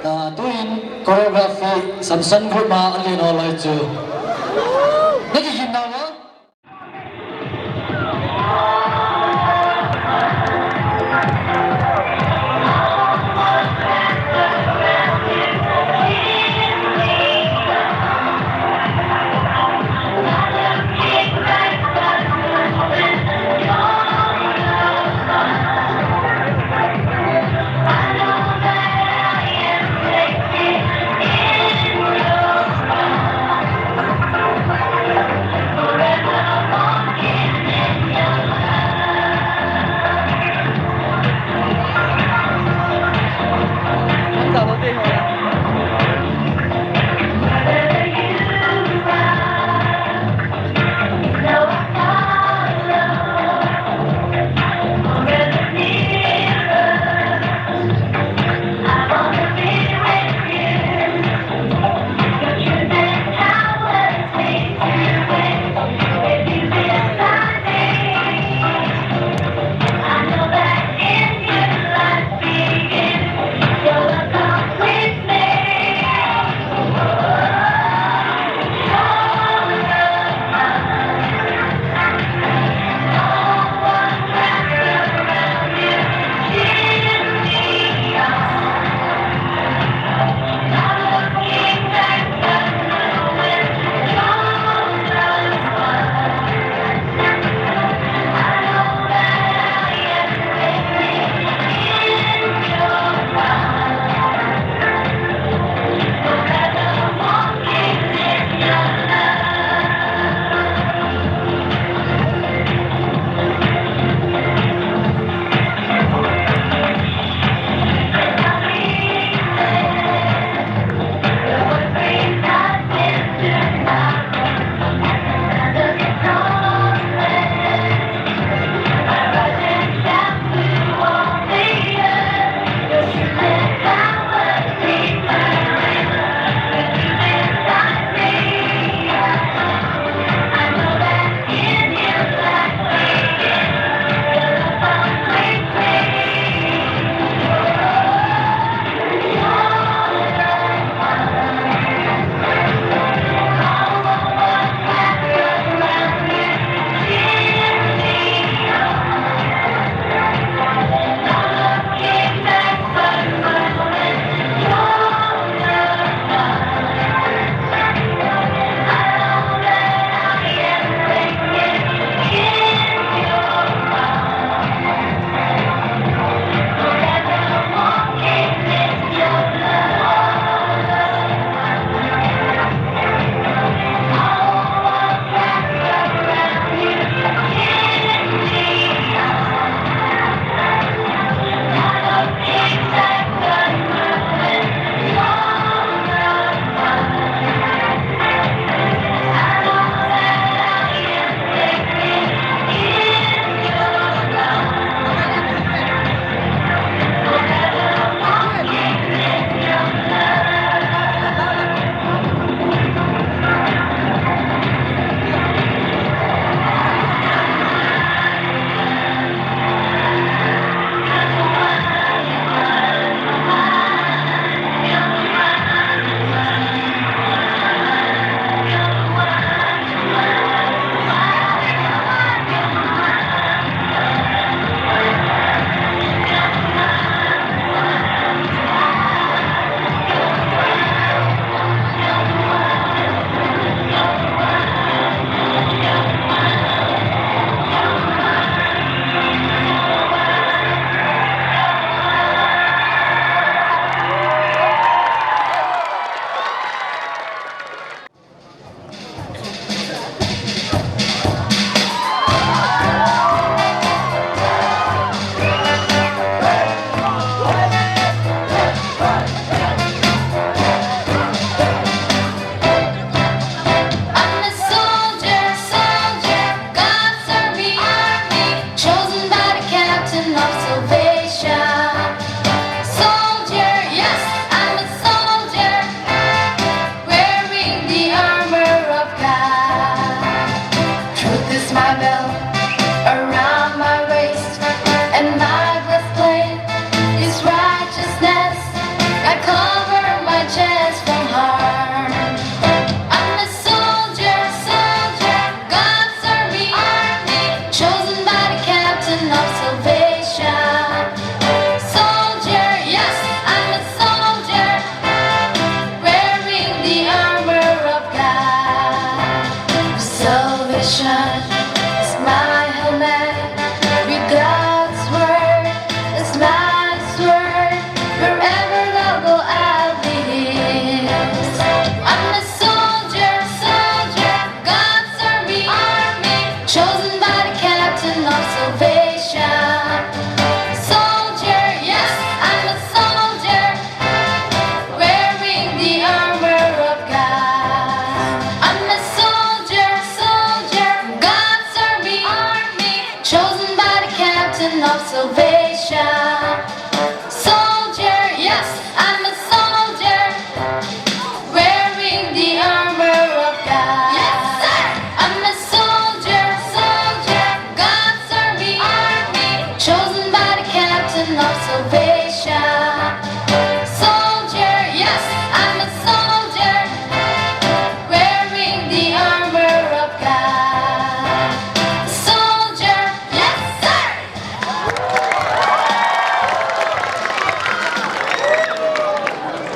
doing choreography, some sun group ma alin all like to. Nagiging na mo?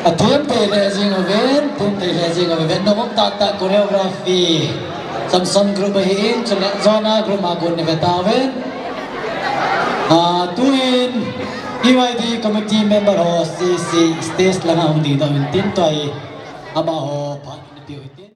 Atem Taylazing event, Tum Taylazing event, no Tata choreography. Some group in Zona group Magun Nevetaven. Tuin EYD committee member ho CC stage lang ang dito ang tintoy aba ho pa ni piutin.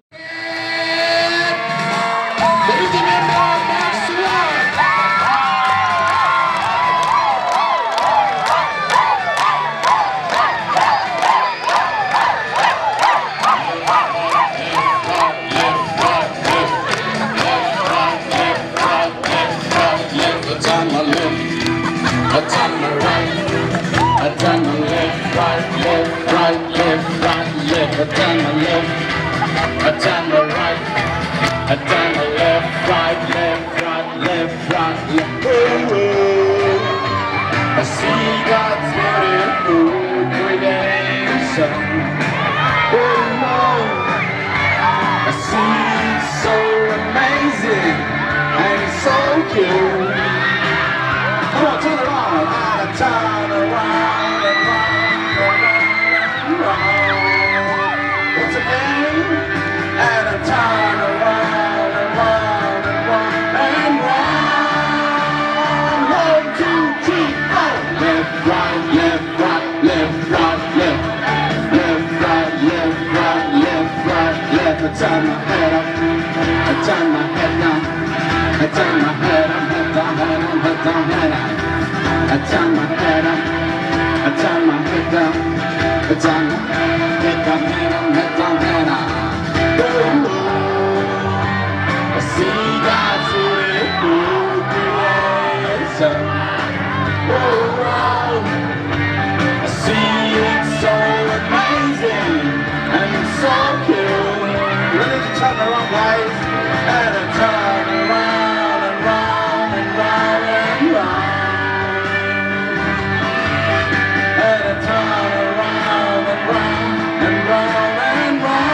I turn my left, I turn my right, I turn my left, right, left, right, left, right, left. Oh, oh. I see God's beautiful creation. Oh no, I see it's so amazing and so cute. Come on, turn around, I turn around and round and round and round. And I turn around and round and round and round. 1, 2, 3, 4. Left, right, left, right, left, right, left. Left, right, left, right, left, right, left. I turn my head up, I turn my head down. I turn my head up, head down, head up, head down, head up. I turn my head up, I turn my head down. I turn my head down, head up, head down, head up. I see God's beautiful creation. Oh, wow. I see it's so amazing and so cute. Ready to turn around, guys, and I turn around and round and round and round, and I turn around and round and round and round.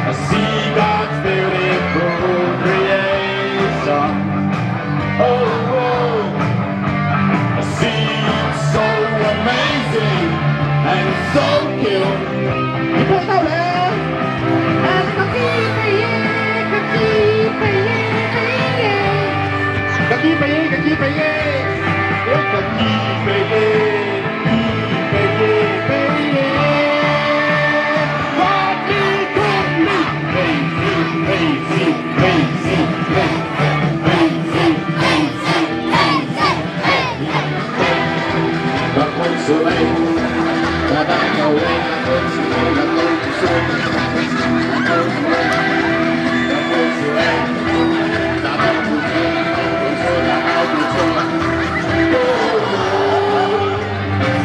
I see God's beautiful creation. Oh, I see it's so amazing and so cute. You put it out there.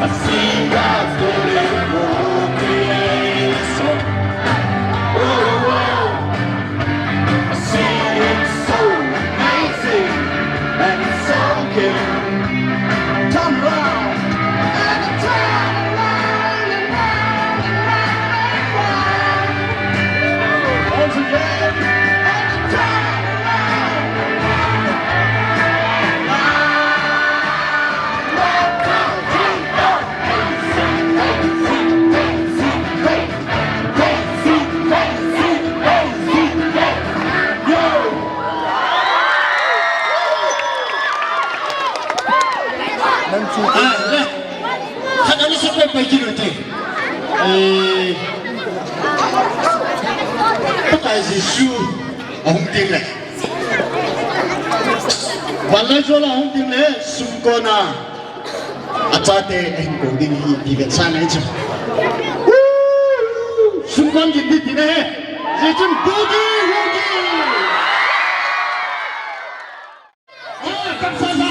I see God's beautiful creation. Oh, I see it's so amazing and so cute. Turn around and turn around and round and round and round. 나는 색깔 밝기를 돼. 다시 슈 홍딩래. 발라줘라 홍딩래 숨거나 아차테 행복딩이 비벼차네죠. 순간 김비비네 요즘 보기 오기. 감사합니다.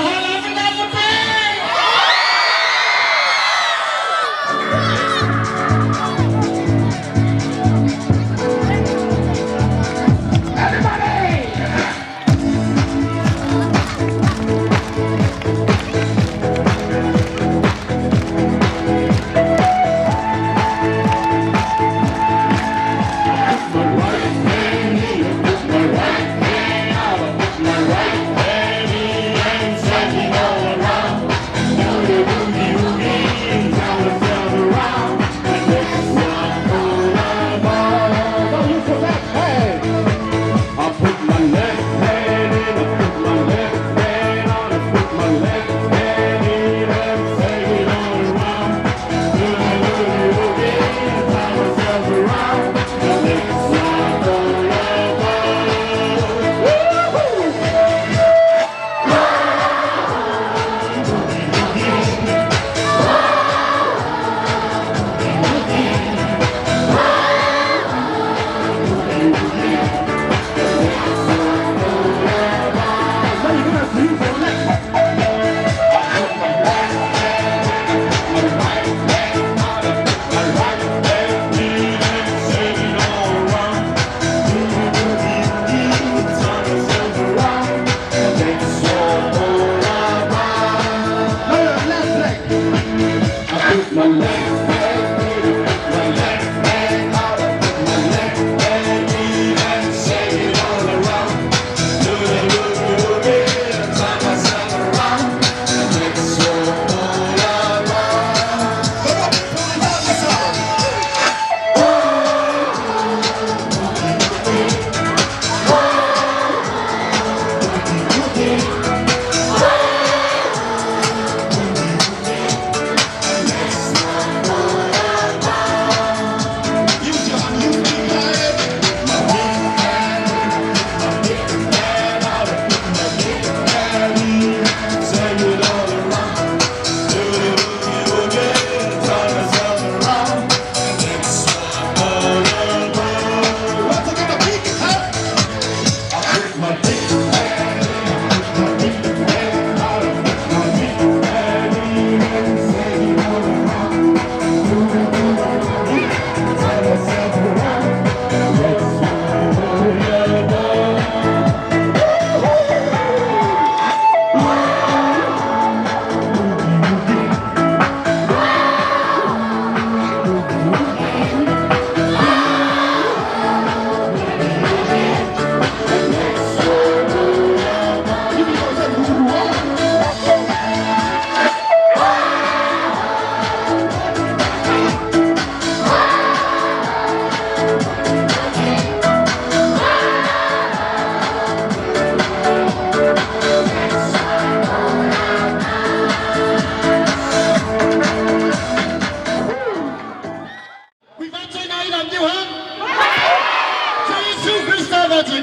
할아버지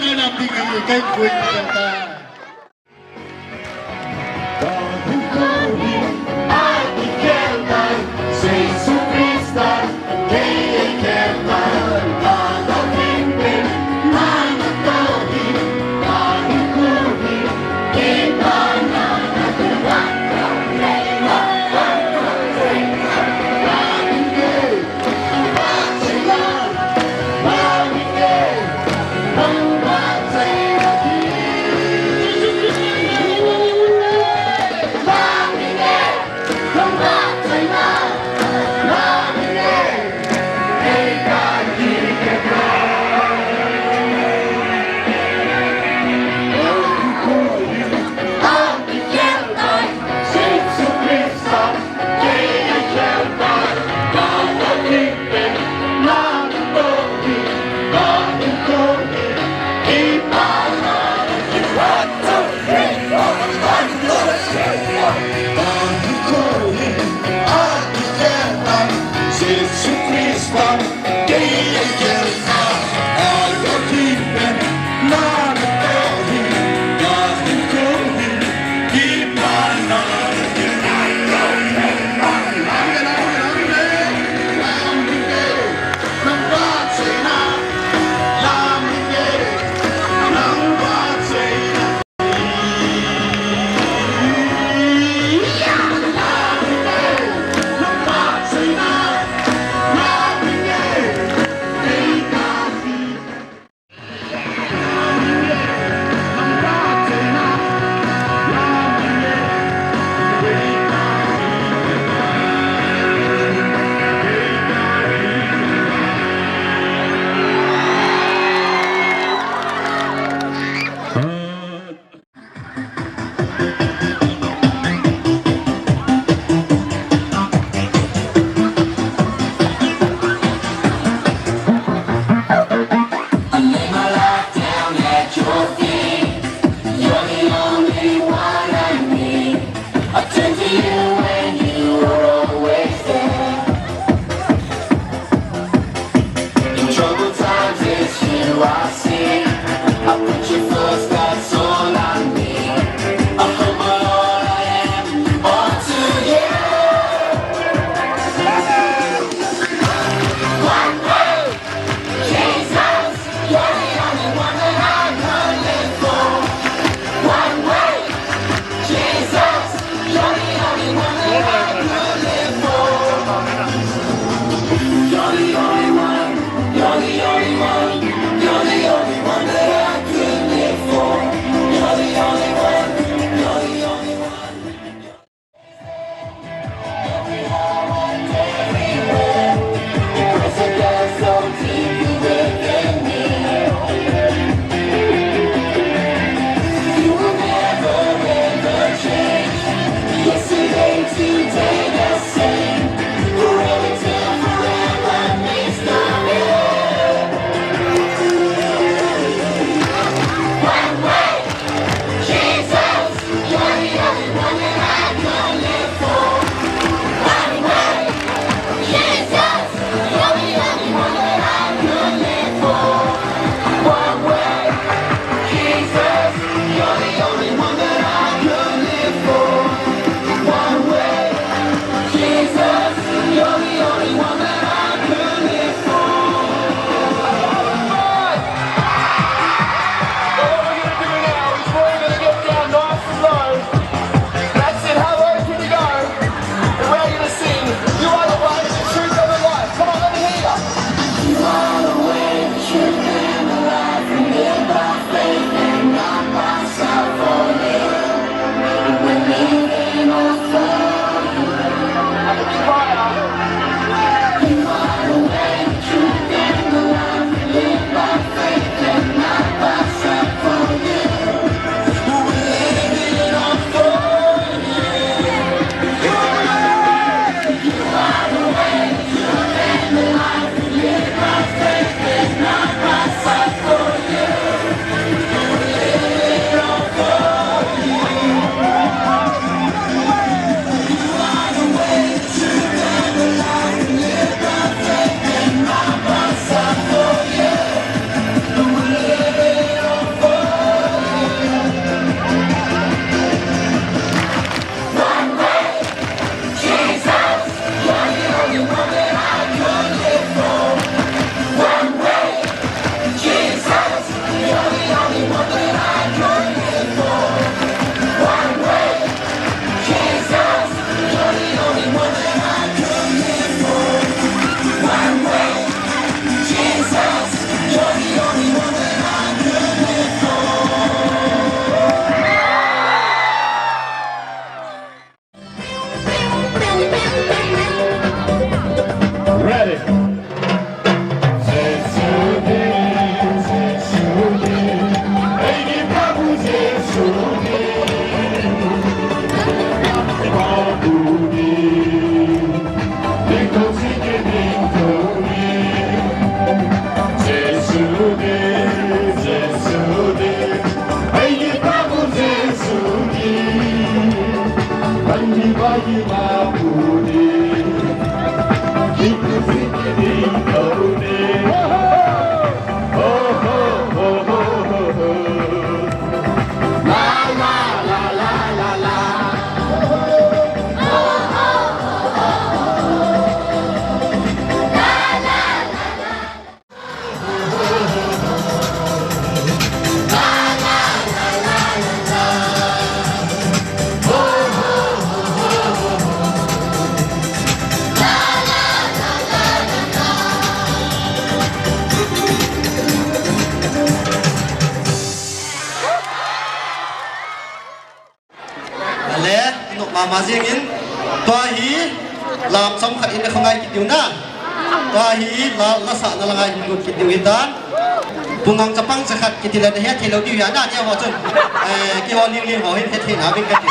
มาเสียงอินตัวฮีลามสมขัดอินในข้างในกิดอยู่นะตัวฮีละสะนั่งไงกิดอยู่อินด้านปุ่งงจะปังจะขัดกิดที่เราได้เฮ็ดที่เราดีอย่างนั้นเนี่ยว่าจนกี่วันเลี้ยงหัวเฮ็ดที่หาเป็นกัน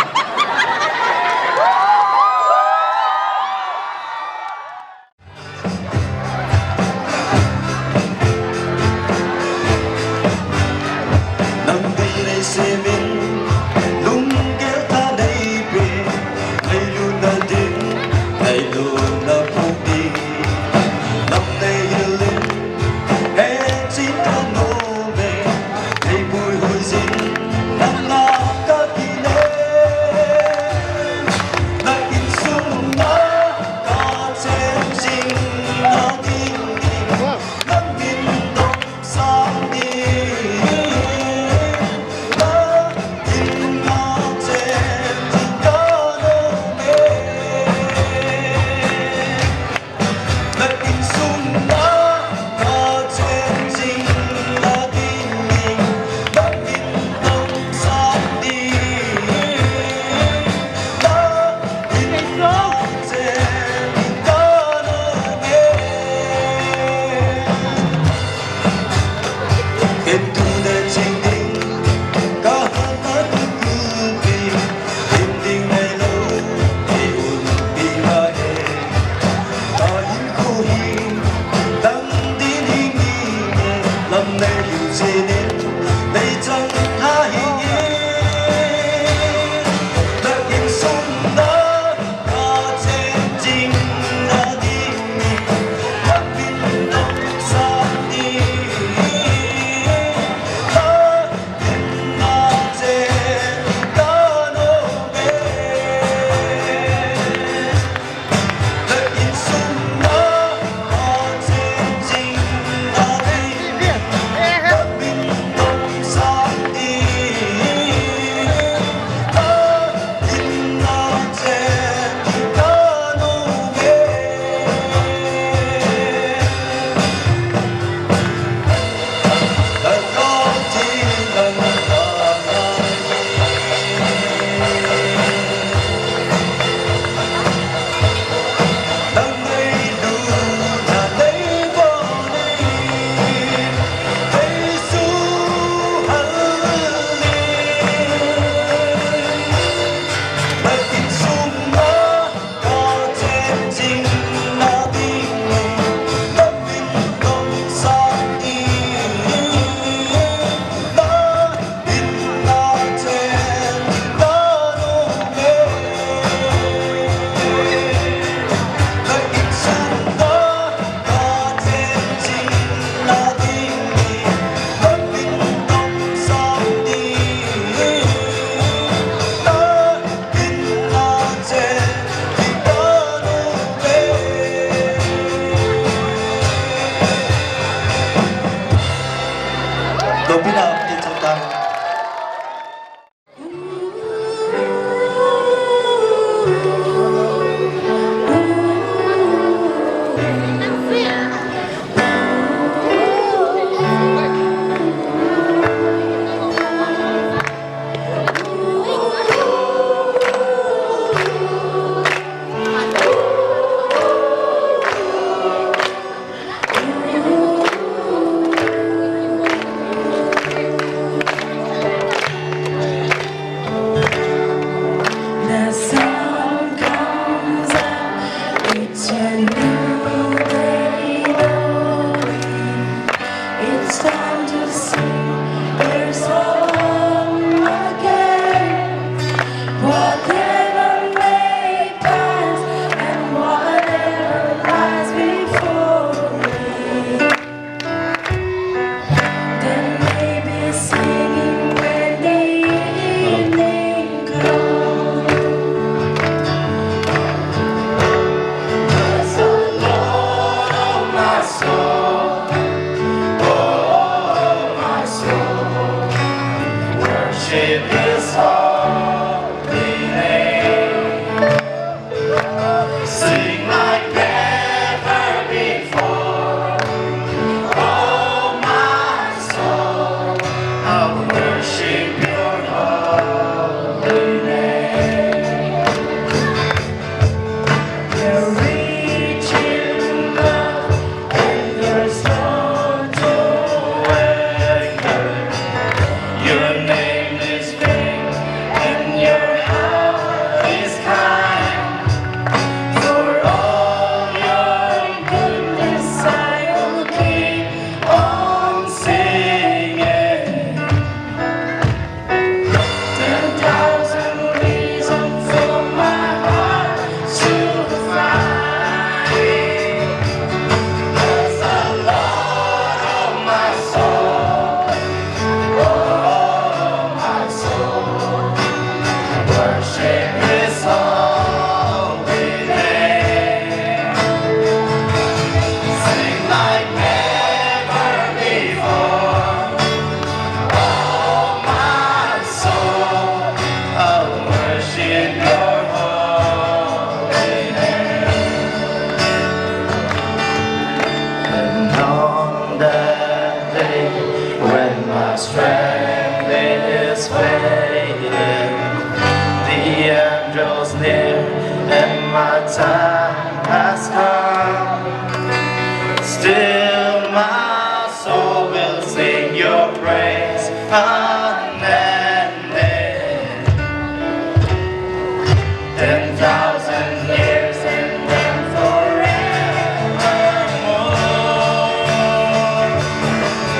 10,000 years and then forevermore.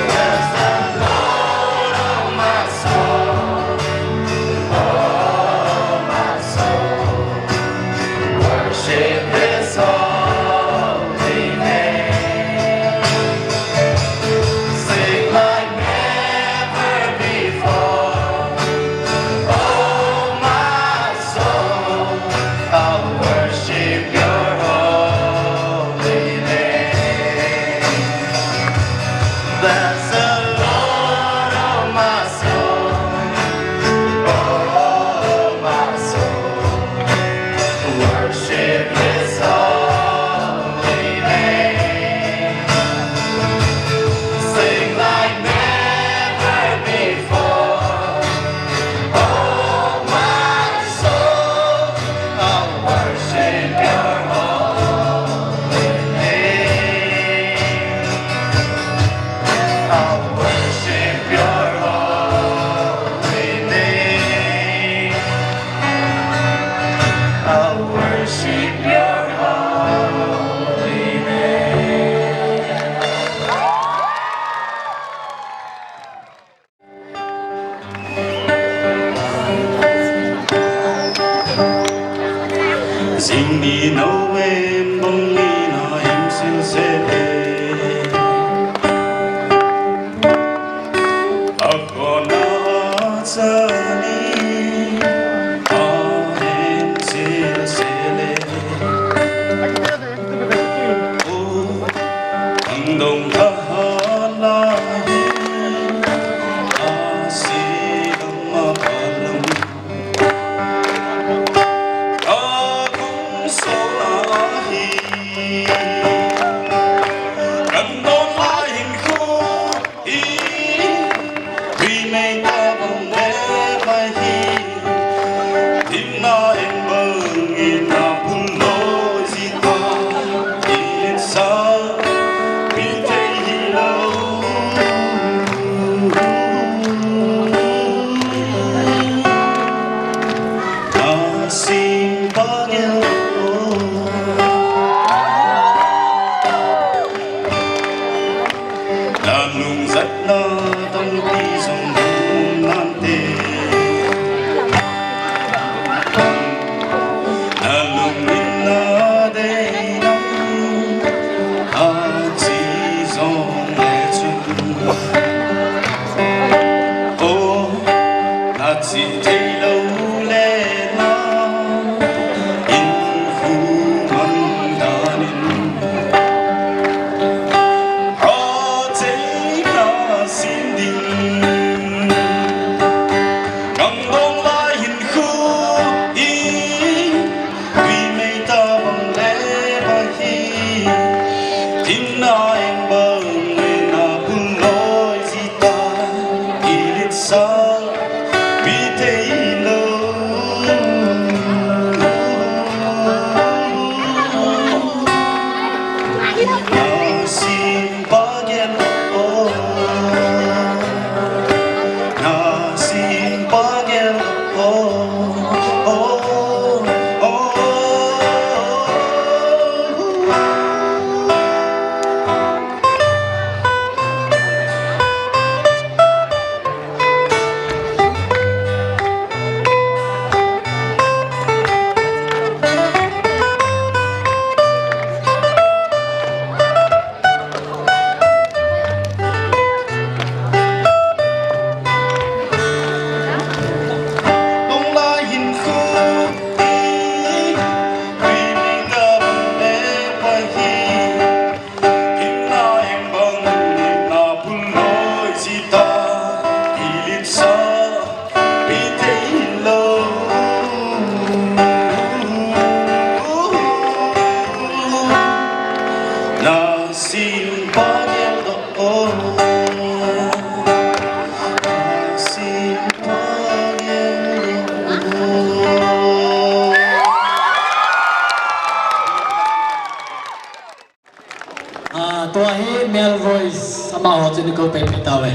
Bless the Lord, oh my soul, oh my soul. Worship His holy name. Sing like never before. Oh my soul, I'll worship Your holy name. Bless the Lord, oh my soul, oh my soul. Worship His holy name. Sing like never before. Oh my soul, I'll worship Your holy name. I'll worship Your holy name. I'll worship Your holy name. Xin đi nấu em bông đi nào em xin sẽ về Ako na sa ni em xin sẽ lên Ang dong kahalahin Asin ang mapalang Akong solahi Gandong lahin ko Vì mây ta bằng lẽ mai hi Tim na em mừng in na pun lối gì ta In sa Vì thế hi lâu Na xin ba nghèo Na lung rất na tâm đi dòng đông nan tê Na lung in na đây nắng A chỉ dòng lệ chân Ô Na chỉ thấy lâu lệ na In phu man đa ninh Có thể là xin đình Ngầm đông lại hình khu ý Vì mây ta bằng lẽ và hi Tin na em bâng Nên na bưng lối gì ta Ý liệt xa Vì thế lâu Na xin ba nghèo Na xin ba nghèo Đông la hình khu ý Vì mình ta bằng lẽ và hi Hình na em bằng Nên na pun lối gì ta Ý liệt xa Vì thế lâu Na xin ba nghèo đó Na xin ba nghèo Tua hi male voice sama ho chini ko pe pitawe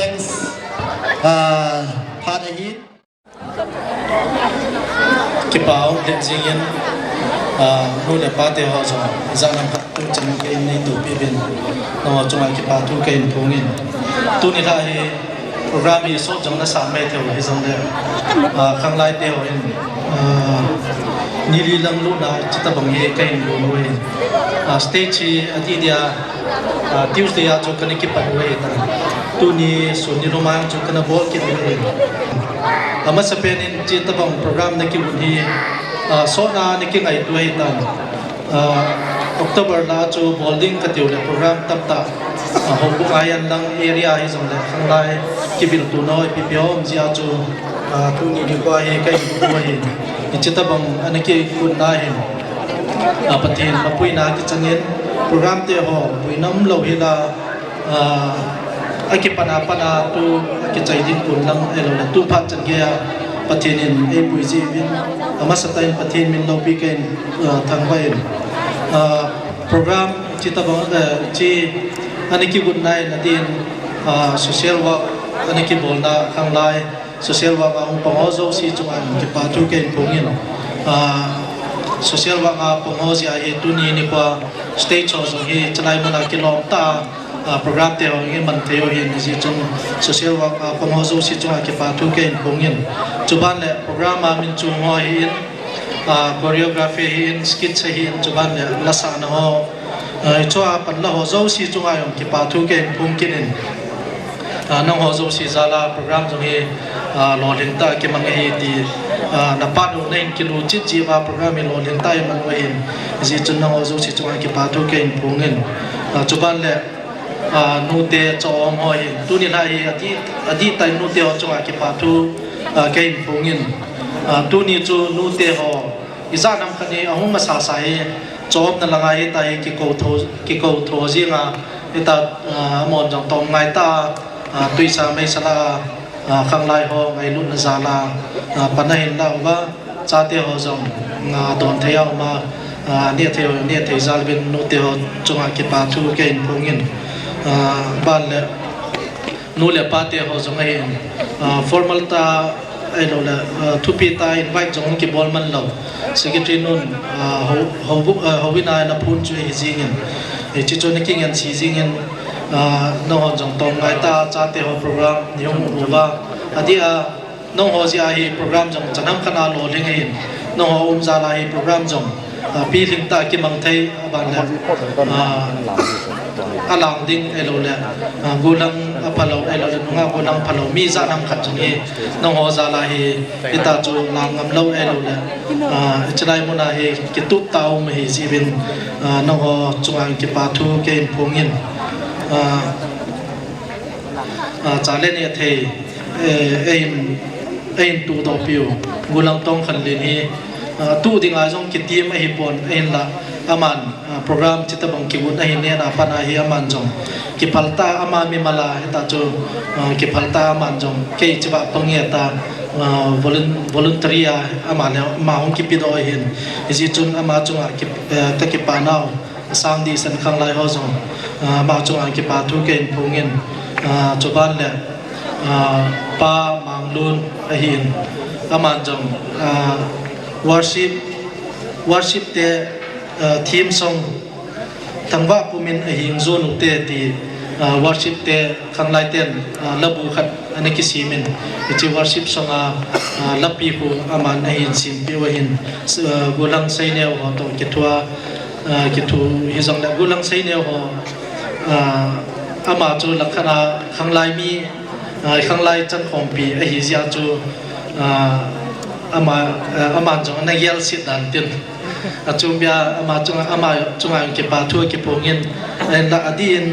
thanks Father Hit cái báo điện riêng yên nuôi để ba tiêu họ rồi ra làm các tu chân cái này tụ bia bên nó trong cái báo tu cái phố nghìn tu này là program này số trong nó sáng mấy tiêu là trong đấy khang lai tiêu in nili lang lu na chỉ ta bằng cái cái lu nuôi stage đi dia Tuesday cho cái cái bản nuôi tu ni số ni romang cho cái ball cái nuôi ama sa penin chỉ ta bằng program này cái buổi số na này cái ngày tuổi tan October na cho bowling cái điều là program tập ta hồng buk ayan lang area hay giống là khang lai cái việc tu nói PPO chỉ cho tu ni đi qua hay cái buổi thì chỉ ta bằng anh cái quân na hay patin mapui na cái chân yên program te ho buổi năm lâu hi là anh cái pana tu cái chạy đi quân lang là tu phát chân kia patin in e buổi gì bên ama sa tay patin min lâu bi cái thằng vai program chỉ ta bằng chỉ anh cái quân này là din social work anh cái bol na khang lai social work ông phong zo si chung anh cái pa tu cái phong in social work phong ho si ai tu ni qua stage ho so hi chalai mana cái long ta program te ho nge man theo hin ji chung social work phong ho zo si chung cái pa tu cái phong in chuban le program min chung ho hin choreography hin skit hin chuban le lasa na ho cho pan la ho zo si chung ai cái pa tu cái phong kin nong ho zo si zala program jong hi lo ling ta ke mang hi ti na pa no nen ki lu chi chi wa program lo ling ta man wa hin ji chun nong ho zo si chung ki pa to ke in pungen chuban le nu te chom ho hin tu ni la hi adi tai nu te ho chung ki pa to ke in pungen tu ni chu nu te ho iza nam khani ahum ma sa sai chom na langai tai ki ko tho ji nga ita mon jong tong ngai ta tuy sa mấy sala khang lai ho ngày luôn là già là panahin là và cha tiêu ho dòng đòn theo mà niệm theo gia bên nô tiêu trong hàng kipa thu cái phong yên ban lệ nô lệ pa tiêu ho dòng ấy formal ta ai đâu là thu pi ta invite dòng cái ball man lâu secretary nun hầu bên ai là phun chui gì nghe chỉ cho nên kinh nghiệm gì nghe nông hồ trong tông ngày ta cha tiêu program nhung uva adi nông hồ gì ai program trong chân ham khana lo linh hin nông hồ ra lại program trong pi linh ta kim mang thấy bạn là alang ding elo le gulang apalo elo le nunga gulang palo mi za nam khat chung hi nông hồ ra lại ita chu lang ngam lo elo le chlai mona hi ki tup tau me hi jibin nông hồ chung ang ki pa thu ke phongin trả lên như thế em tu đầu biểu gulang tông khẩn lên hi tu đi ngay trong cái team ấy bọn em là aman program chỉ tập bằng cái vốn ấy nên là pan ấy aman trong cái palta aman mi mala ta cho cái palta aman trong cái chỉ bảo bằng nghe ta voluntary aman mà không kịp đó hiện chỉ chun aman trong cái panao sang đi sân khang lai ho trong mà trong cái pa thu cái phong yên cho ban lệ pa mang luôn hiện aman trong worship te theme song thangwa pumin ahing zone te ti worship te khang lai ten labu khat ani ki simin chi worship song lapi hu aman ahin sim pi wa hin gulang sai neo ho to kitwa kitu hizang la gulang sai neo ho ama chu lakhana khang lai mi khang lai chan khom pi ahi zia chu ama jong na yel sit dan tin achumbia ama chunga ke pa thu ke pongin la adin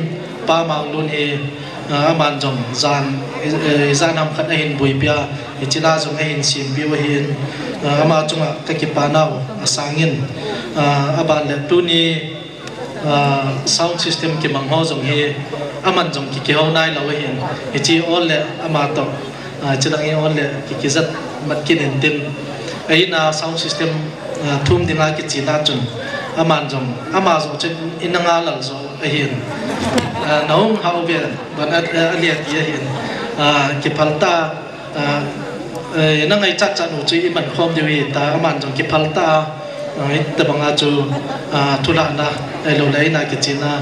pa mang lun he aman jong zanam khat ahin bui pia ichila jong ahin sim bi wa hin ama chunga ka ke pa naw asangin aban le tu ni sound system ke mang ho jong he aman jong ki ho nai law hin ichi all le ama to chidang e all le ki zat mat kin tin ai na sound system thum dinga ki china chun aman jong ama zo chen inanga lal zo ahin naung how be ban aliat ye hin กิพัลตานั่งไงจัดจันอุจุยมันคอมดีวีตามันจงกิพัลตาแต่บางอาจูทุลานะเราเลยนะกิจินะ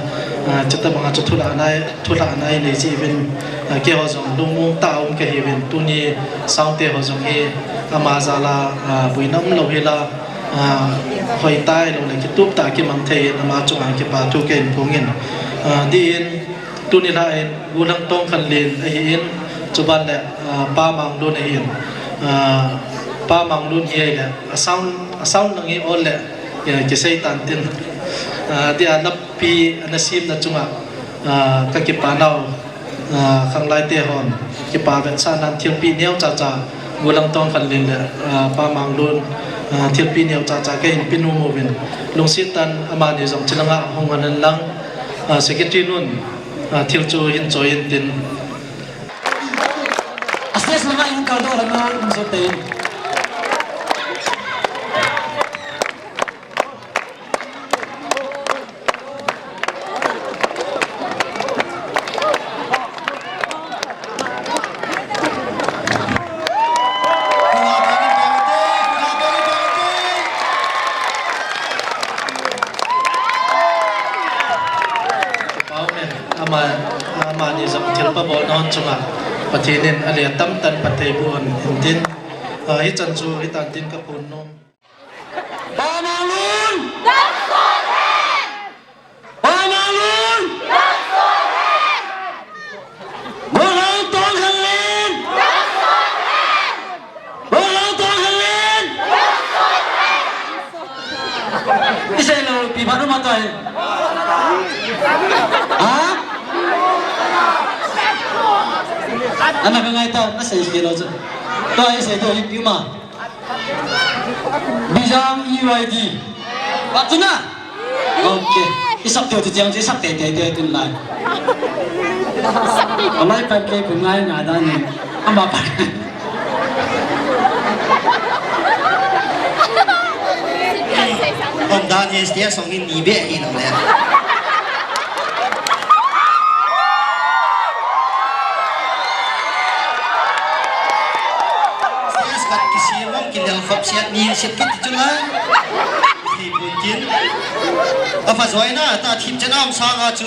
จะแต่บางอาจูทุลานะในจีวินเกี่ยวกับลุงมุงตาเกี่ยวกับตุนีสาวเตะหัวจงเฮอามาซาลาบุยน้ำเราเฮลาคอยตายเราเลยกิตุบตากิมังเทนมาจงอังกิปาทุกเกนพงเงินดีนตุนีละเอ็นกุลังตองคันเลนไอเอ็นจุบันแหละป้ามังโดนไอเอ็นป้ามังรุ่นเย่เลยสาวนั่งเออเลยกิเซตันตินที่อันดับปีอันสิบนั่นจุงกักิปานาข้างไล่เตะหอนกิปาเป็นสานันเทียมปีเนียวจ่ากุลังตองคันเลนเลยป้ามังรุ่นเทียมปีเนียวจ่าก็เห็นปีนูโมวินลงสิตันอามานิจงจิลังห้องวันนั้นลังเซกตรีนุ่นเที่ยวจูหินจอยหินดิน Astes lang yung kaldo lang na umusutin. Ama ni zam til pa bo non chunga pathinin ale tam tan pathei buan hintin hi chan chu hi tan tin ka pun nom Panalun! Panalun! Walang tonghalin! Walang tonghalin! Isa ilo, paano matay? Ha? Ano ka nga ito? Nasa iskilo dyan. Ito ay isa ito, yung ma. Bijang EYD. Waktu na? Okay. Isak tiyo ito dyan, isak tiyo ito lang. Walay pagkay kung ngayon nga daan eh. Ang bapak. Om Daniel dia songin nibe ini le. Saya sekat kisimong kinal khop siat ni siat kit chula. Hi bukin. Apa zoina ta thim chanam sanga chu.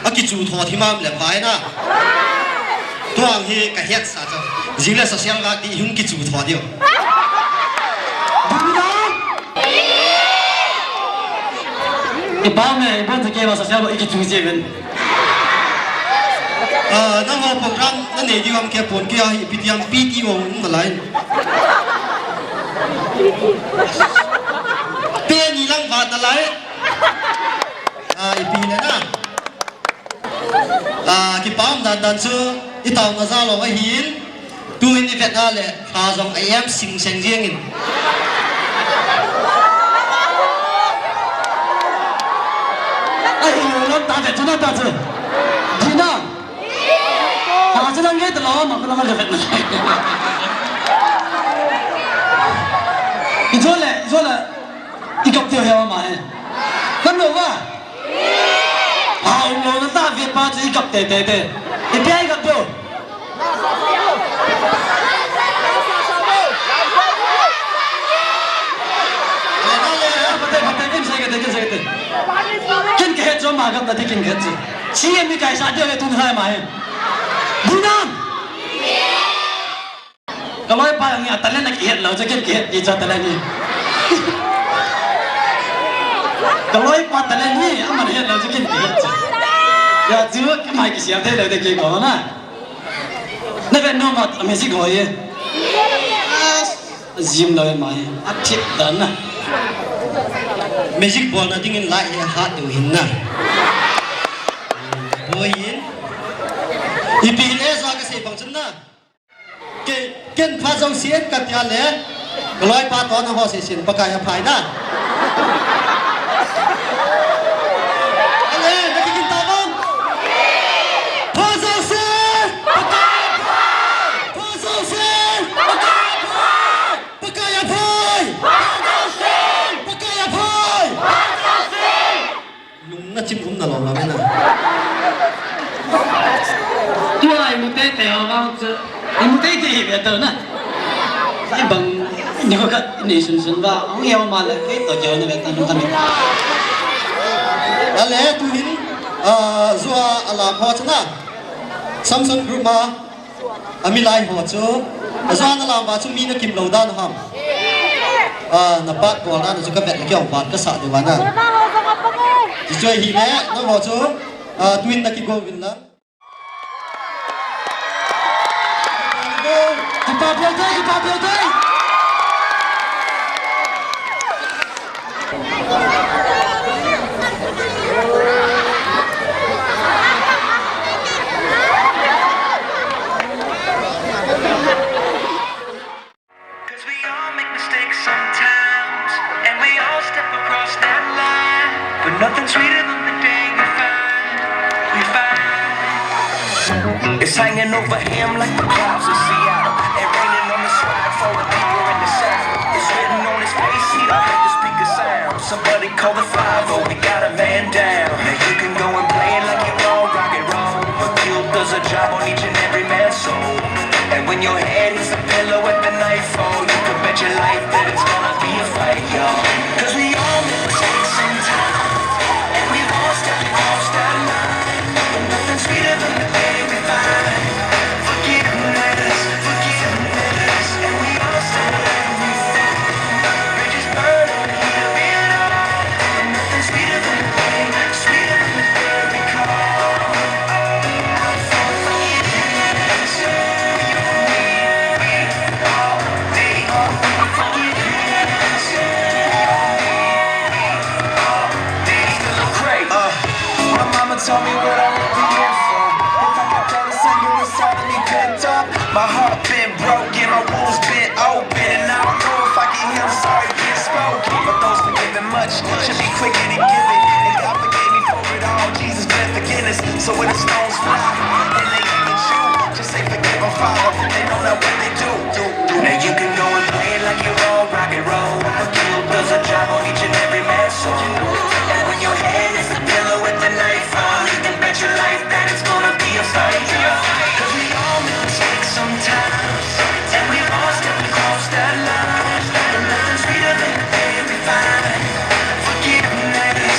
Aki chu tho thimam le pai na. Tuang hi ka hiat sa cha. Jingla sa siang ga di hung ki chu tho dio. Ibame, ibang sa kaya sa siya ba ikitungsimin? Nang ho program na ne di wam ke pon ke hi pitiam piti wo ngalai. Pe ni lang va ta lai. Ipi na na. Ki pam dan dan chu I taw na za lo ga hin. Tu hin ni vet na le kha jong am sing seng jiang in. Ay, yung tata, tuna tata. Gina. Kasi lang ngayon, dalawa, makulang malapit na. Izola, ikap tiyo hewa mahe. Kano ba? Yung mga tabi pa, ikap te. Ipiya ikap tiyo. Patay, kin kin kaya jo magam na kin kaya jo siya mi kaya sa dia tun hai mai bunan kalau pa ang atalen nak ihat law kin kaya di ja talan ni kalau pa talan ni aman ihat law kin kaya ya ju ke mai ki siam the law de ke ko na na ve no mat amazing ho ye zim law mai athip dan na Magic ball na tingin lai hat tu hin na. Boyin. Ipin sa ka se bang chen na. Ken pha jong sien ka tia le. Loi pa to na ho se sin pa kai phai na. Ale na ki kin ta bang. Pha jong sien. Pa kai phai. Pha jong sien. Pa kai phai. Pa kai phai. Lung na chim na lo na na. Tuai mo tay tèo vào em tay thì về tờ nè lại bằng nhiều cái này xuân vào ông yêu mà lại cái tổ chức này về tờ nó thành đã lẽ tu hin zua ala ho chana Samsung group ma amilai ho chu zua na lam ba chu mi na kim lo dan ham na pat ko na chu ka vet ki ong pat ka sa de wa na ji choi hi le na ho chu twin na ki go win la cái bà biểu đây Nothing sweeter than the day we find. It's hanging over him like the clouds of Seattle. And raining on the swag for the people in the south. It's written on his face, he don't heard the speaker sound. Somebody call the 5-0, we got a man down. Now you can go and play it like you're all rock and roll, but guilt does a job on each and every man's soul. And when your head hits the pillow at the nightfall, you can bet your life that it's gonna be a fight, y'all. Cause we all make mistakes sometimes. Cross that line, but nothing sweeter than the day we find forgiveness, and we all stand we fall. Bridges burn on the heat of it all, but nothing sweeter than the day we call for forgiveness. You and me, we all need forgiveness. You and me, we all need. Still I'm crazy. My mama told me what I would be in for. If I got that singer inside of me pent up, my heart been broken, my wounds been open, and I don't know if I can hear I'm sorry being spoken. But those forgiven much should be quicker to give it. And God forgave me for it all. Jesus grant forgiveness. So when the stones fly and they even you, just say forgive them, Father. They don't know what they do. Now you can go and play it like you're all rock and roll, but guilt does a job on each and every man's soul. And when your head is the pillow at the nightfall, you can bet your life that it's gonna be a fight. Cause we all make mistakes sometimes, and we've all stepped across that line, but nothing sweeter than the day we find forgiveness,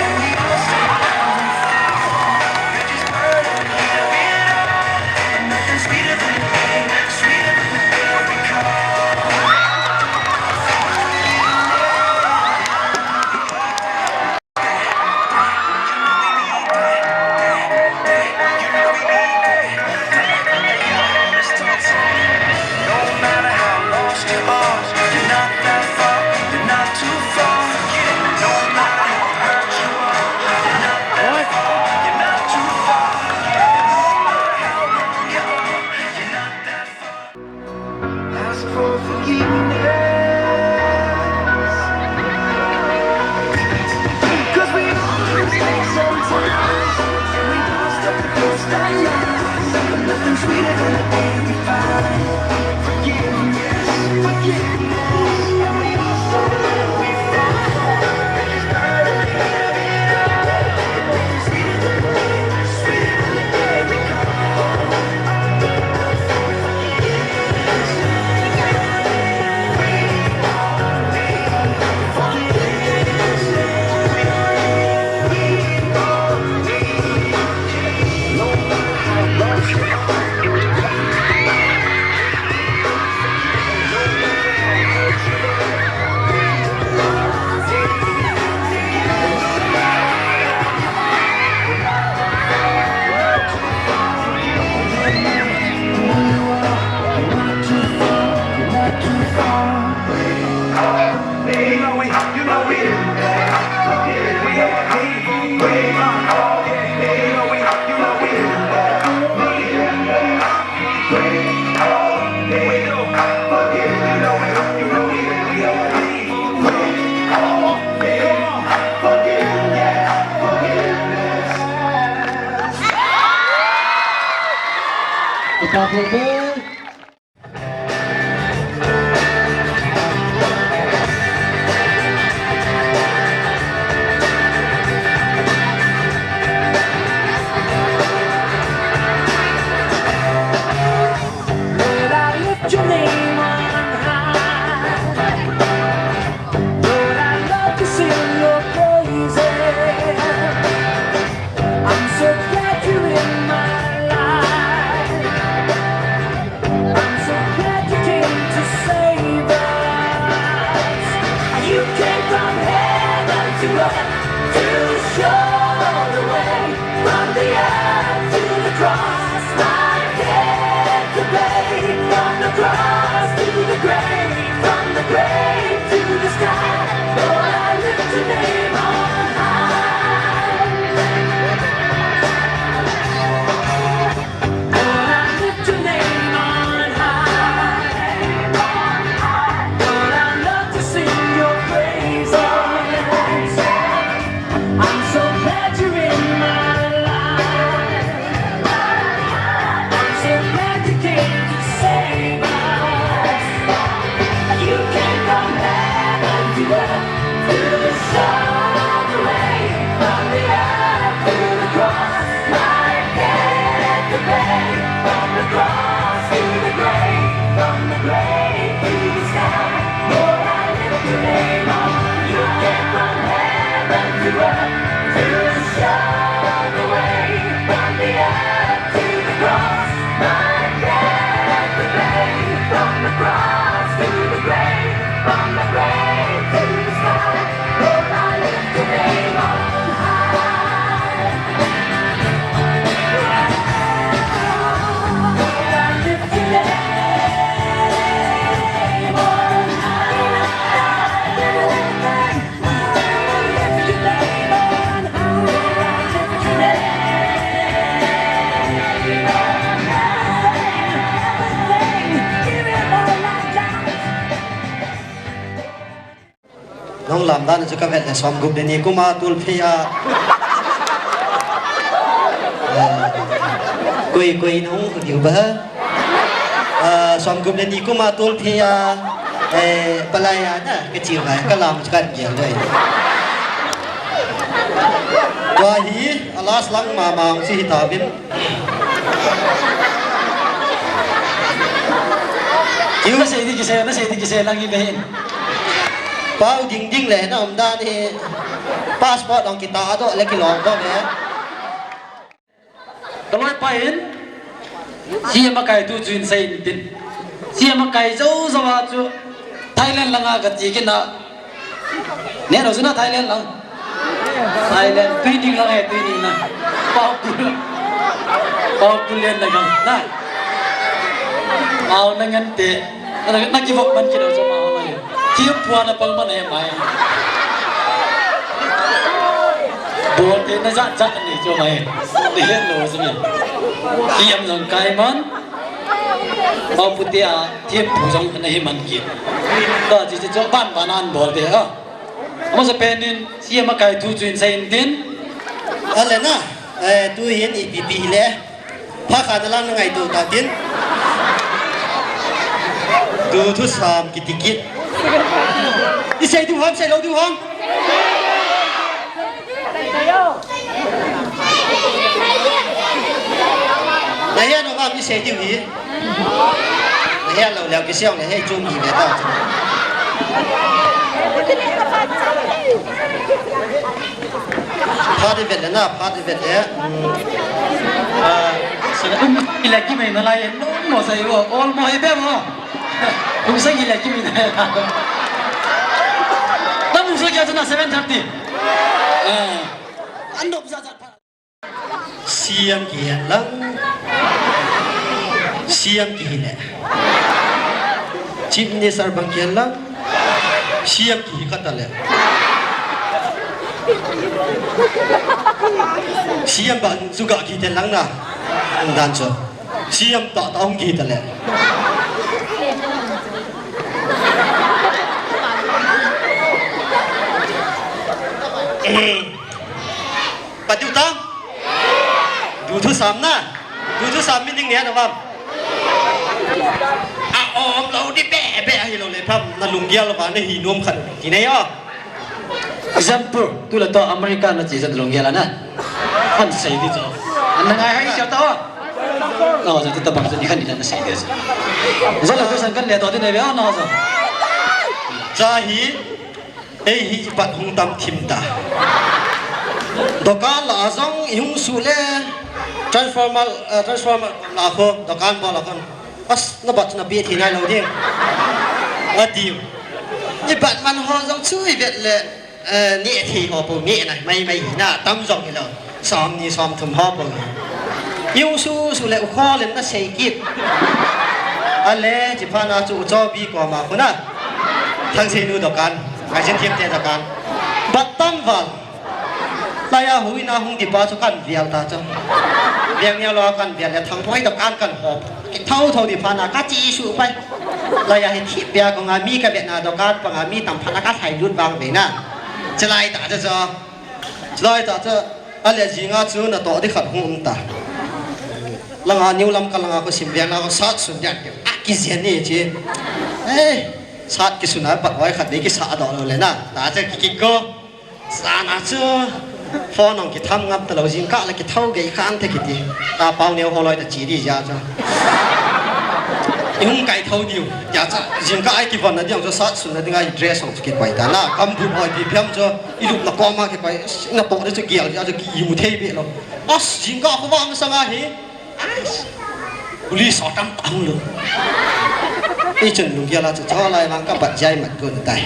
and we all stand down we fall. Bridges burn on the heat of it all, but nothing sweeter than the day we call. ห้องลำด้านจะก็เป็นแต่ซ้อมกลุ่มเดนี่กูมาตุลพิยากุยน้องอยู่บ้านซ้อมกลุ่มเดนี่กูมาตุลพิยาปลายนะก็จีบไปก็ลำจะกันเกี่ยวเลยว่าฮีอาลาสลังมามังสิฮิตาบินคิวไม่ใช่ที่กิเซไม่ใช่ที่กิเซลังยี่เป็นเป้าจริงๆเลยนะผมได้นี่พาสปอร์ตลองกีตาร์ตัวเล็กกิโลก็เนี่ยตลอดไปเห็นเสียมาไก่ตัวจุนเซนตินเสียมาไก่เจ้าสวัสดิ์ไทยแลนด์ลังอากัดจีกินนะเนี่ยเราสุนัขไทยแลนด์ลังไทยแลนด์ตุยนิ่งลังตุยนิ่งนะเป้ากุลเลียนนะครับนะเอานั่งเตะนักกีฬามันคิดเอาจะมาเอาเลยที่ยุบพัวนะปังมันเองไหมบัวเตะน่าจัดนี่จะไหมเตะโลสิมีที่ยำสังไก่มันเอาพุทธิอาเทียบผู้ชมในมันกินก็จะจะบ้านอันบัวเตะอ่ะมันจะเป็นนี่เสียมาไก่ทูจุนเซนตินอะไรนะตัวเห็นอีปีเลยพาขาดลังไงตัวตาดินดูทุกสามกิติกิจดิเซดูห้องใส่เราดูห้องนายเฮียน้องว่าดิเซดูหีนายเฮียเราเลี้ยงกิเซียงนายเฮียจุ่มหีแบบนั้นพาดิเวทนะพาดิเวทเนี่ยอีเล็กกี่ไม่มาไล่น้องหมอใส่ว่าออลมอยแบบว่าผมใส่อีเล็กกี่ไม่ได้ตั้งมุสลิมจะน่า7:30อันดับจะจัดเสียงกี่ลังเสียงกี่เนี่ยชิมนี่สารบังกี่ลังเสียงกี่ขัดอะไรเสียงบันสุกากี่เดลังนะดันโจเสียงต่อต้องกี่เดลังปัจจุบันดูทุกสามนะดูทุกสามมินิ่งเนี้ยนะว่าออมเราได้แบะให้เราเลยครับนั่นลุงเกียร์เราบ้านในหีนวมขันที่ไหนอ่ะexample ตัวละตัวอเมริกันนะจีจะลงเยลนะอันใส่ดิจ้ะอันนั้นไงให้เจ้าตัวอ๋อจะติดต่อบังจะนี่ขันนี่นั่นใส่ดิจ้ะจะเราตัวสังกัดเลี้ยตัวที่ไหนเบี้ยน่าจะจะหีฮีปัดหงตำทิมตาดอกการหล่าซองหิ้งสุเล่ transformer หล่าโคดอกการบอลหล่าคนอัสนบัตนบีที่ไหนเราเนี่ยอดีตนี่บัตมันหอซองช่วยเบ็ดเลยนี่ที่หอปูนี่นะไม่หิน่าตั้มซองนี่เราซ้อมนี่ซ้อมทุ่มหอปูหิ้งสุเล่อุข้อเล่นน่ะเสกิบอะไรจิพานาจูจอบีกว่ามาคนน่ะทั้งเซนูดอกการไอ้เช่นเทียมเทียดอกการบัตตั้มวัลลายหุยนาหงดิบาสุกันเวียลตาจ้าเวียงเนี่ยรอกันเวียลเนี่ยทั้งท้อยดอกการกันหอบเท่าดิพานากัจีสูไปลายให้ทิพย์เบียของอามีกับเวียนาดอกการปังอามีตั้มพานากัไทยรุ่นบางเบน่ะจะไล่ตาจ้าจะไล่ตาจ้าอะไรจิงอาจูน่ะต่อที่ขัดหงตาลังอานิวลำกันลังอาก็สิมเวียงเราก็สัตสุดยอดเดียวกิเสียนี่จีสัตกิสุนัยปัดไว้ขัดนี้กิสาดอกเลยนะตาจะกิโก้สานาจูฟอนองกิทำงับแต่เราจิงกะแล้วกิเท่าเกี่ยข้างเทกิตีตาเปล่าเนียวหัวลอยแต่จีดีจ้าจ้ายุ่งไก่เท่าเดียวอยากจะจิงกะไอ้กิวันนั้นยังจะสัตสุนัยยังไงเดรสของจะกิไปแต่ละกำพูดหอยปีเพียมจะอีลูกนักกอมากิไปนักปอกได้จะเกี่ยวจะกี่ยูเทบีเราอ๋อจิงกะเขาว่ามันสังหารบุรีสอดตั้มตั้งเลยอีจนลุงเกี่ยวเราจะช่ออะไรมันก็บัดใจหมัดกุนตาย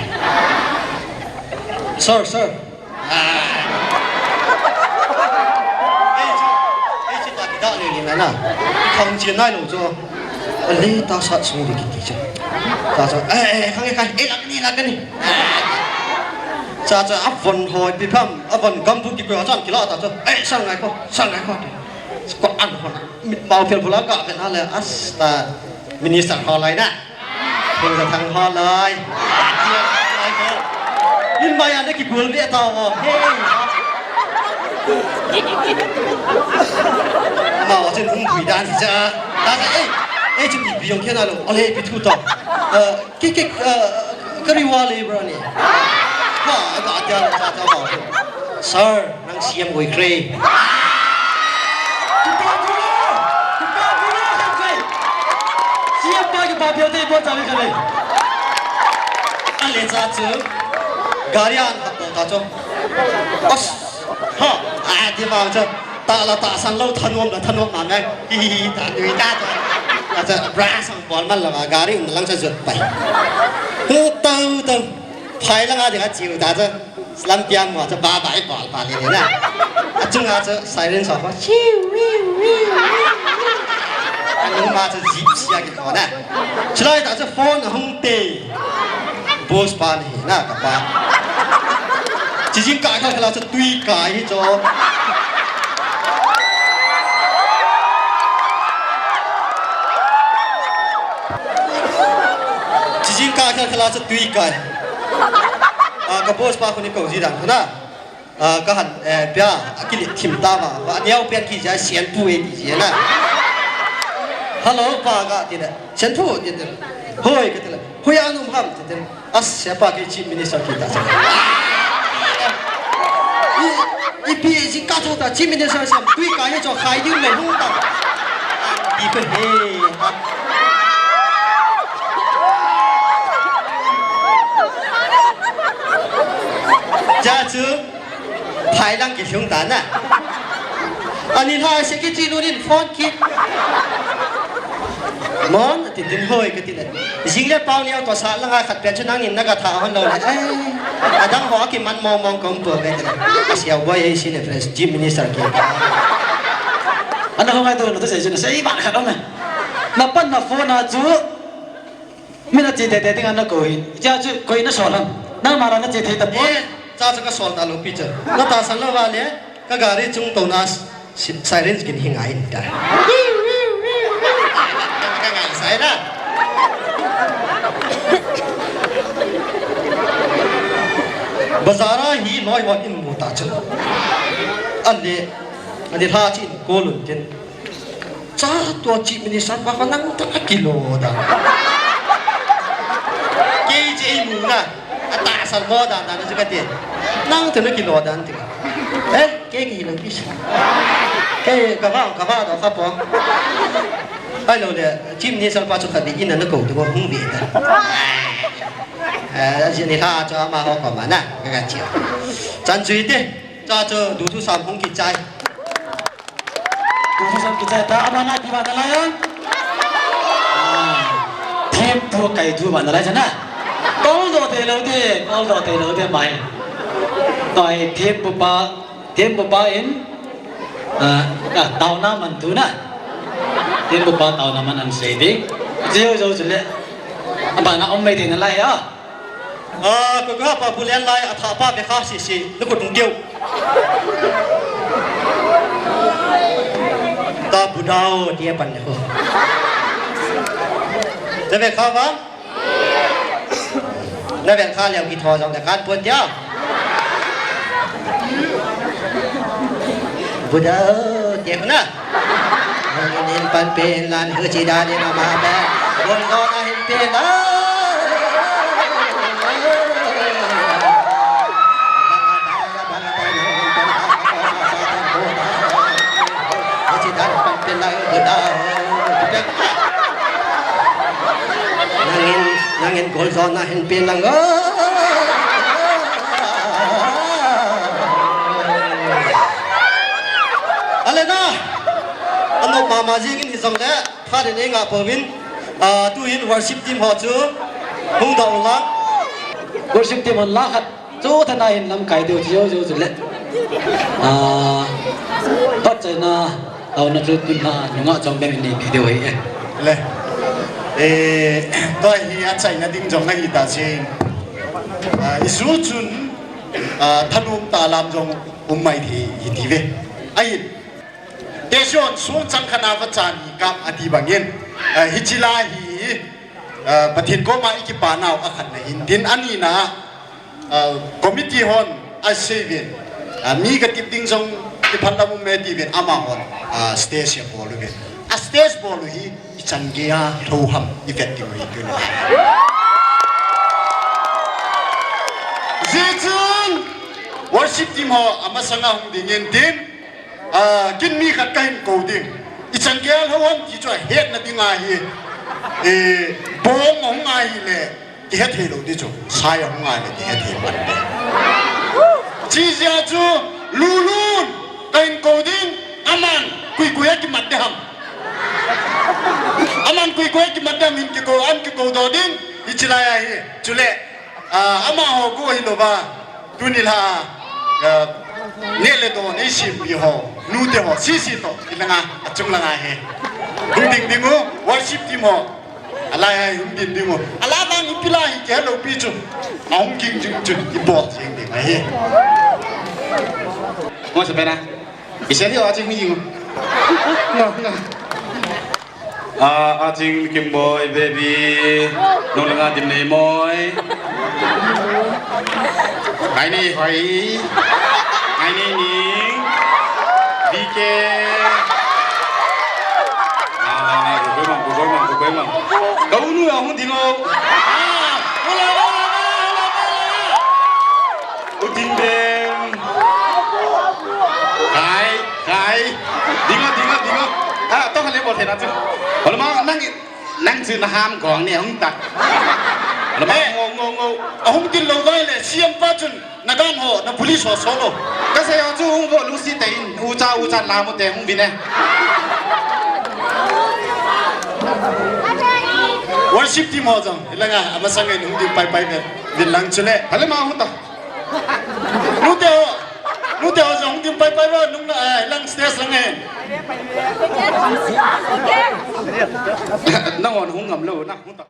sir 这大地大里面呢，康健那路做，你到啥时候的记者？他说，看，那个你，咋阿文海比他阿文咁都结果阿张几拉他说，上来看，ก็อันคนเบาเพียงพลังก็เป็นอะไรอัสตามินิสังฮอลเลยนะเพิ่งจะทางฮอลเลย in mai ane ki gol le ta wa hey ma wa chen hung pui dan cha ta sa ei chim bi yong khen alo ole pi thu to ki kari wa le bra ni ha ga ja cha cha ba sir nang siam goi kre siam ba ki ba pyo te bo cha le kare ale cha chu garian hat ta cho os ha di ba cho ta la ta san lo thanom ma ngai hi ta dui ta cho bra sang bol man la gari un lang cha jot pai hu tau phai la nga de ga chiu ta cho slam piam ma cho ba bai bol pa le na chung ga cho siren sa fa chiu anh ma cho zip sia ki ko na chlai ta cho phone hong te boss pa ni na ka pa chỉ riêng cái thôi là cho tùy cái cho chỉ riêng cái thôi là cho tùy cái cái boss pa con đi cầu gì đó na cái hẳn bia cái lịch thìm ta mà và nhau bên kia sẽ xén phụ ấy gì na hello pa cái gì đó xén phụ gì đó hoi cái gì đó hoi anh ông ham gì đó sẽ pa cái chim mini sao kita ipi si ka cho ta chi min de sa sam tui ka ye cho khai ding le hu ta đi cái he cha chú phải đăng cái chúng ta nè anh nhìn hai sẽ cái chi luôn đi phone kit món thì tin hơi cái tin này dính lên bao nhiêu tòa xã là ngay khát tiền cho năng nhìn nó cả thảo hơn đâu này đang hóa cái mặt mong công bừa về cái siêu boy ấy xin được fresh gym minister kia anh không ai tôi nó sẽ chuyện sẽ bạn khát lắm này nó bắt nó phone nó chú mình là chỉ để tiếng anh nó cười cha chú cười nó sổ lắm nó mà nó chỉ thấy tập ê cha cho cái sổ ta luôn picture nó ta sang lâu vào đấy cái gari chung tàu nas siren skin hình ảnh ta cái ngày sai đó bazara hi loi wa in mu ta chu ane tha chin ko lun chen cha to chi mini san ba ka nang ta kilo da ke je mu na ta san mo da na chu ka ti nang tu na kilo da ti ke ki lo ki ke ka ba da ka po ai lo de chi mini san pa chu ka di in na ko tu ko hung bi daนี่ถ้าจะมาเอาของมันนะกันเชียวจันจุยดิจะดูทุกสามห้องกิจใจดูทุกสามกิจใจแต่อามานาที่บ้านอะไรอ่ะเทปตัวไก่ตัวบ้านอะไรฉันน่ะก้าวตัวเตลเดไม่ต่อยเทปปุ๊บป้าเอ็นเต่าน้ำมันตัวน่ะเทปปุ๊บป้าเต่าน้ำมันอันเสียดิเจ้าจุดเลยอามานาอมไม่ถึงอะไรอ่ะก็ก็พอผู้เลี้ยงไล่อาถาป้าไปข้าสิแล้วก็ตรงเดียวตาบุดาวเดียปันเนี่ยจะไปข้าวะแล้วเป็นข้าเลี้ยงกิทอจังแต่การปวดเจ้าบุดาวเดียนะเห็นปันเป็นลานเฮือจีดาเดียมาแบกบนก้อนเห็นเป็นลานnangin golzon na hin pinang alena ano mama jing ni zong le pha de ne nga pawin tu hin worship team ho chu hung da la worship team la khat chu thana hin lam kai deu chiu chu le bắt chạy na tàu nó chú tin na nhung ngọ trong bên này video ấy le tôi hi a chạy na ding jong na hi ta chen isu chun thanum ta lam jong mai thì ve ai te shon suang chang khana va chan hi kap ati bangin hi chila hi pathin ko ma iki pa naw a khat na hin tin ani na คอมมิตี้ฮอนอาเซียนมีกติกาส่งที่พันธมุมเมดีเวนอามาฮอนสเตชันบอลเวนสเตชันบอลฮีจันเกียร์ทูฮัมอีเฟกติฟฮีตัวนี้จีจุนวอร์ชิปทีมฮออามาสังหารดิ่งเงินทีมกินมีขัดกันโกดิ่งอีจันเกียร์ฮอนที่ช่วยเฮ็ดนั่นดิ่งไงบงของไงเลยที่เฮ็ดเฮโร่ที่จู่สายของไงเลยที่เฮ็ดเฮมันเลยจีเจ้าจู่ลูลูนกันโกดิ่งอามันคุยกิมัดเดham aman kuy ki madam hin ki ko an ki ko do din ichilaya hi chule ama ho go hi lo ba tunil ha ne le do ne shi bi ho nu de ho si to ilanga achung langa he ding dingo worship team ho ala ya ding dingo ala bang ipila hi ke lo pi chu ong king chung ibot jing ding he mo sa pera ise ri a jing mi jing no Ajing Kim Boy baby nong lenga dim nei moi Kai ni hoi Kai ni ning DK Go mang Kau nu yang hong dino Uding dem Kai Dingoต้องเรียกบทเห็นนะจ๊ะพอละมานั่งซื้อน้ำของเนี่ยห้องตักพอละมางงห้องกินเราได้เลยเสียงป้าจุนนักการหัวนักผู้ลิสโซโล่ก็เสียจู่ห้องพวกลูซี่เตนอูจ้าลาหมดแต่ห้องบินเนี่ยวันชิปทีมหัวจังเห็นไงอามาสังเกตห้องดินไปเนี่ยดินหลังจุเล่พอละมาห้องตักนู้เดียวจะห้องดินไปว่านุ่งหลังสเตสหลังเองนั่งอ่อนหุ้งงำโลนะหุ้งต่อ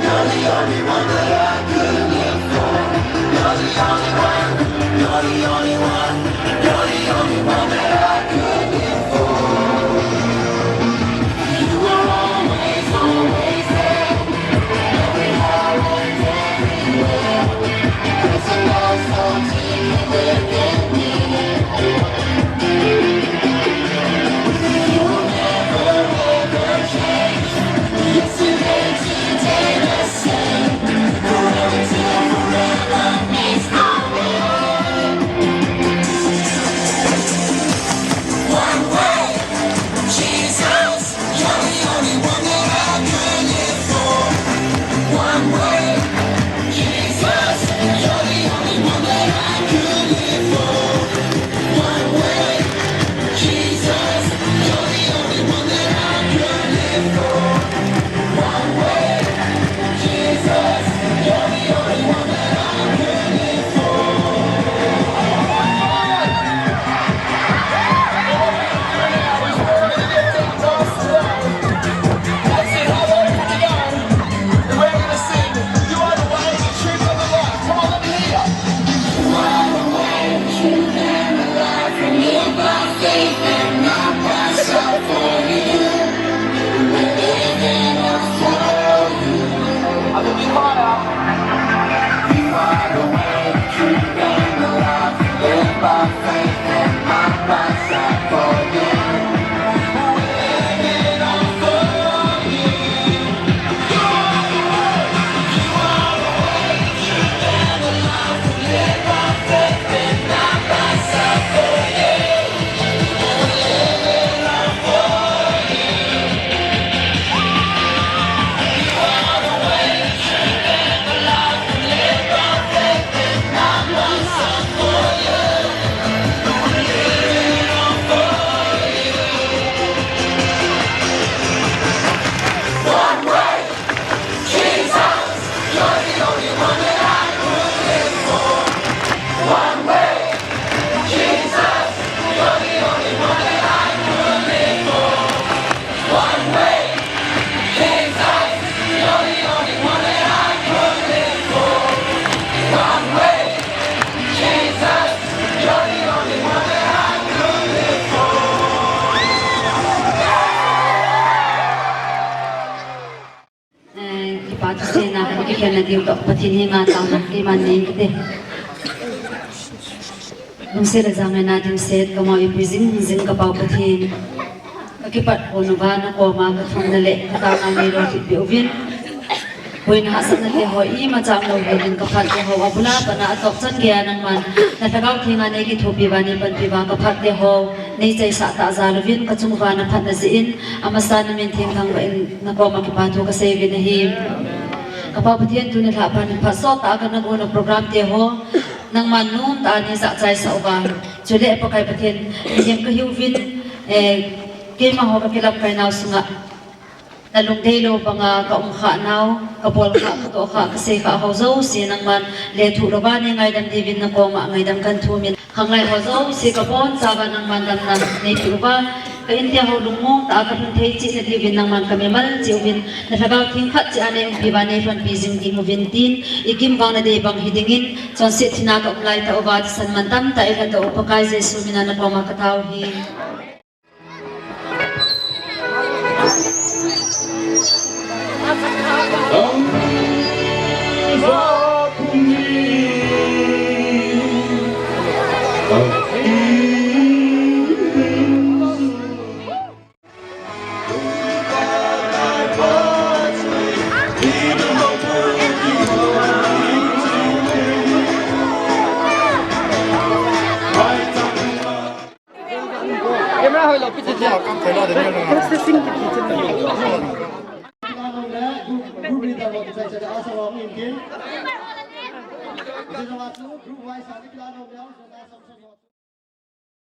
You're the only one that I could live kipat se na ki kena diu dok patin hi nga ta na ki man ning te nung se la zang na dim set ka mo i prizing zing ka pau patin ka kipat ko nu ba na ko ma ka thong na le ka ta ngai ro ti bi ovin When hasan na ke hoi ma chang lo bin ka phat ke ho abula pana atok chan gya nang man na tagaw thinga nei ki thopi bani pan pi ba ka phat te ho nei chai sa ta za lo bin ka chung ba na phat na zin amasa na min thing thang ba in na ko ma ki pa tho ka se vi na hi ka pa pathian tu na tha pan pha so ta ka na go na program te ho nang man num ta ni sa chai sa ba chule pa kai pathian jem ka hiu vin ke ma ho ka kilap kai naw sunga Talong delo banga ka kha naw ka bol kha to kha ka se kha ho zo si nang man le thu ro ba ni ngai dam divin na ko ma ngai dam kan thu min khangai ho zo si ka bon sa ba nang man dam na nei thu ba ka india ho lung mong ta ka thun thei chi na divin nang man ka me mal chi ubin na thagaw thing khat chi ane pi ba nei fan pi jing ding ubin tin ikim bang na de bang hidingin chon se thina ka ulai ta oba san man tam ta ila to upakai jesu mina na ko ma ka thau hi Group wise,